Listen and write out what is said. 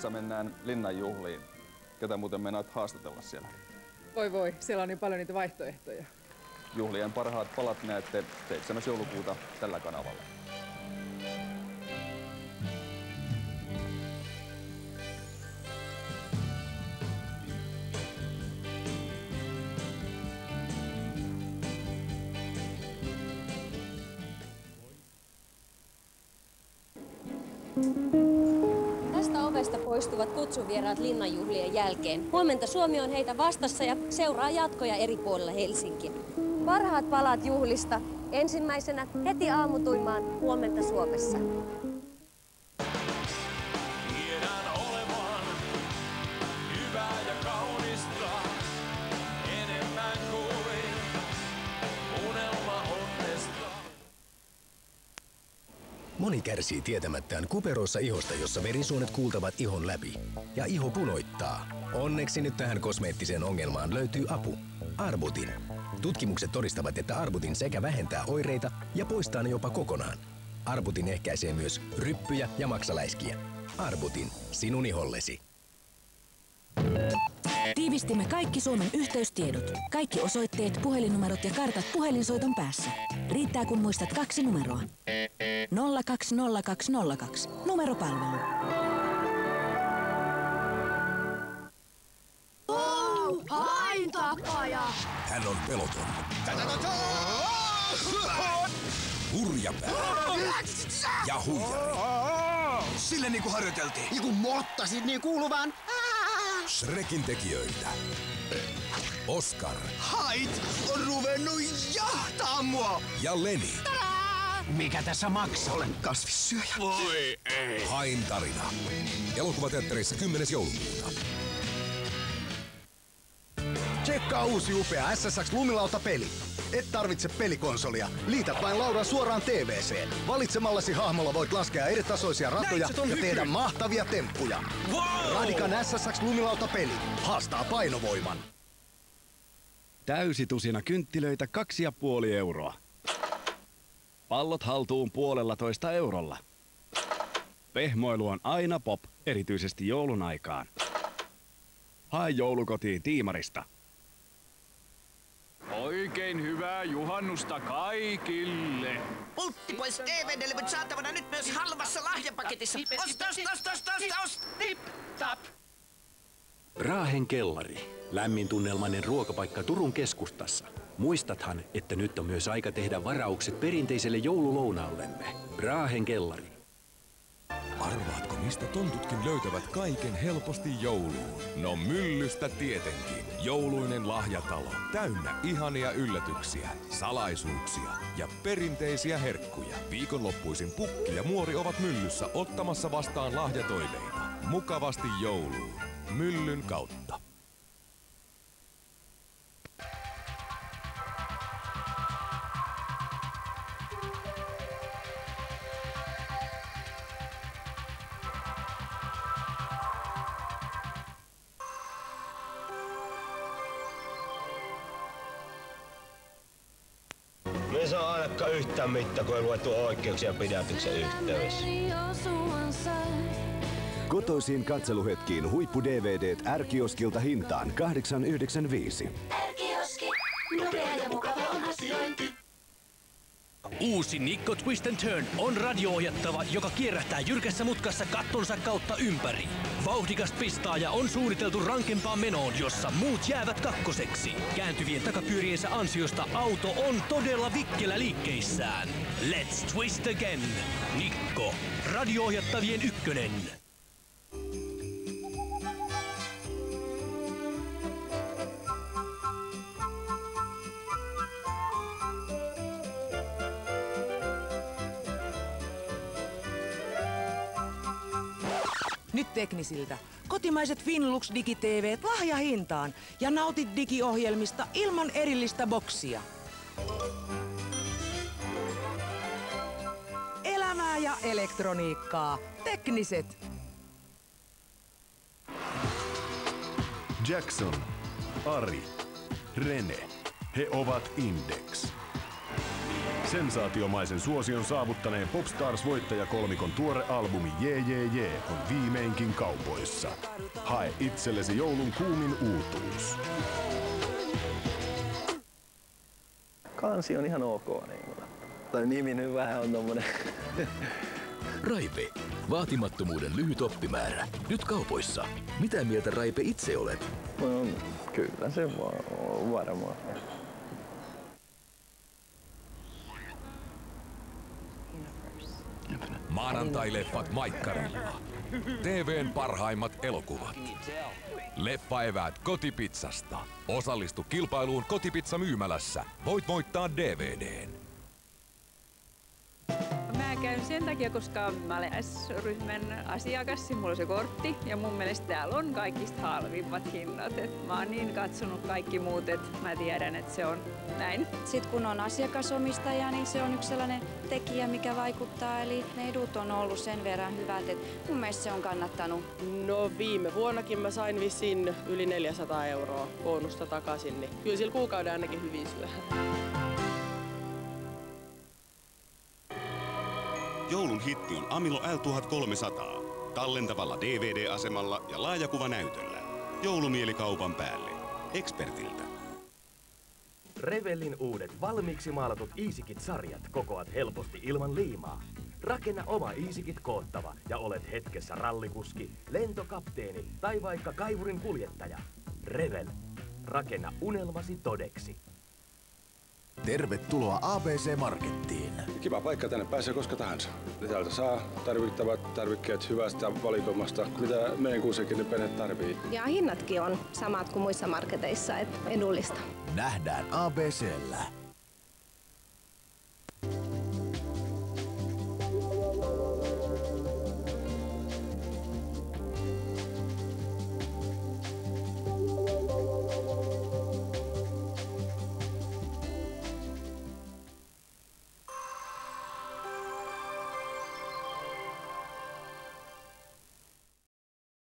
Liisa, mennään Linnanjuhliin. Ketä muuten meinaat haastatella siellä? Voi, siellä on niin paljon niitä vaihtoehtoja. Juhlien parhaat palat näette 7. joulukuuta tällä kanavalla. Tästä ovesta poistuvat kutsuvieraat Linnanjuhlien jälkeen. Huomenta Suomi on heitä vastassa ja seuraa jatkoja eri puolilla Helsinkiä. Parhaat palat juhlista ensimmäisenä heti aamutuimaan Huomenta Suomessa. Tiedän olevan hyvää ja kaunista, enemmän kuin unelma onnesta. Moni kärsii tietämättään kuperossa ihosta, jossa verisuonet kuultavat ihon läpi. Ja iho punoittaa. Onneksi nyt tähän kosmeettiseen ongelmaan löytyy apu. Arbutin. Tutkimukset todistavat, että Arbutin sekä vähentää oireita ja poistaa ne jopa kokonaan. Arbutin ehkäisee myös ryppyjä ja maksaläiskiä. Arbutin. Sinun ihollesi. Tiivistimme kaikki Suomen yhteystiedot. Kaikki osoitteet, puhelinnumerot ja kartat puhelinsoiton päässä. Riittää kun muistat 2 numeroa. 020202. Numeropalvelu. Haintapaja! Hän on peloton. Hurjapää. Ja huijari. Sille niinku harjoiteltiin. Niinku morttasit niin kuuluvan. Shrekin tekijöiltä. Oscar. Hait on ruvennut jahtaa mua. Ja Leni. Mikä tässä maksaa? Olen kasvissyöjä. Voi ei. Hain tarina. Elokuvateatterissa 10. joulukuuta. Tsekkaa uusi upea SSX Lumilauta-peli. Et tarvitse pelikonsolia. Liität vain laudan suoraan TV:seen. Valitsemallasi hahmolla voit laskea eritasoisia ratoja ja tehdä mahtavia temppuja. Wow! Radikan SSX Lumilauta-peli haastaa painovoiman. Täysitusina kynttilöitä 2,5 euroa. Pallot haltuun 1,5 eurolla. Pehmoilu on aina pop, erityisesti joulun aikaan. Hae joulukotiin Tiimarista. Oikein hyvää juhannusta kaikille. Pultti pois DVD-levyt saatavana nyt myös halvassa lahjapaketissa. Ost! Tip tap! Raahen kellari. Lämmin tunnelmainen ruokapaikka Turun keskustassa. Muistathan, että nyt on myös aika tehdä varaukset perinteiselle joululounaallemme. Raahen kellari. Arvaatko, mistä tontutkin löytävät kaiken helposti jouluun? No Myllystä tietenkin. Jouluinen lahjatalo. Täynnä ihania yllätyksiä, salaisuuksia ja perinteisiä herkkuja. Viikonloppuisin Pukki ja Muori ovat Myllyssä ottamassa vastaan lahjatoiveita. Mukavasti jouluun. Myllyn kautta. Me saa ainakaan yhtään mitään, kun ei luettu oikeuksia pidätyksen yhteydessä. Kotoisiin katseluhetkiin huippu-DVDt R-kioskilta hintaan 8,95. R-kioski. Nopea ja mukava ohasiointi. Uusi Nikko Twist and Turn on radio-ohjattava, joka kierrättää jyrkässä mutkassa kattonsa kautta ympäri. Vauhdikas pistaaja on suunniteltu rankempaan menoon, jossa muut jäävät kakkoseksi. Kääntyvien takapyöriensä ansiosta auto on todella vikkelä liikkeissään. Let's twist again. Nikko. Radio-ohjattavien ykkönen. Nyt Teknisiltä. Kotimaiset Finlux Digi-TV:t lahjahintaan ja nautit digiohjelmista ilman erillistä boksia. Elämää ja elektroniikkaa. Tekniset. Jackson, Ari, Rene. He ovat Index. Sensaatiomaisen suosion saavuttaneen Popstars-voittajakolmikon tuore albumi Jee Jee Jee on viimeinkin kaupoissa. Hae itsellesi joulun kuumin uutuus. Kansi on ihan ok. Niin. Tai nimi nyt vähän on tommonen. Raipe. Vaatimattomuuden lyhyt oppimäärä. Nyt kaupoissa. Mitä mieltä Raipe itse olet? No, kyllä se varmaan. Maanantai-leffat Maikkarilla. TV:n parhaimmat elokuvat. Leffaeväät Kotipizzasta. Osallistu kilpailuun Kotipizza-myymälässä. Voit voittaa DVD:n. Mä käyn sen takia, koska mä olen S-ryhmän asiakas, mulla on se kortti ja mun mielestä täällä on kaikista halvimmat hinnat. Mä oon niin katsonut kaikki muut, että mä tiedän, että se on näin. Sitten kun on asiakasomistaja, niin se on yksi sellainen tekijä, mikä vaikuttaa. Eli ne edut on ollut sen verran hyvät, että mun mielestä se on kannattanut. No viime vuonnakin mä sain vissiin yli 400 € bonusta takaisin, niin kyllä sillä kuukauden ainakin hyvin syö. Joulun hitti on Amilo L1300. Tallentavalla DVD-asemalla ja laajakuvanäytöllä. Joulumielikaupan päälle. Expertiltä. Revellin uudet valmiiksi maalatut EasyKit-sarjat kokoat helposti ilman liimaa. Rakenna oma EasyKit-koottava ja olet hetkessä rallikuski, lentokapteeni tai vaikka kaivurin kuljettaja. Revel. Rakenna unelmasi todeksi. Tervetuloa ABC-markettiin. Kiva paikka, tänne pääsee koska tahansa. Täältä saa tarvittavat tarvikkeet hyvästä valikoimasta, mitä meidän kuusikin perhe tarvii. Ja hinnatkin on samat kuin muissa marketeissa, et edullista. Nähdään ABC:llä.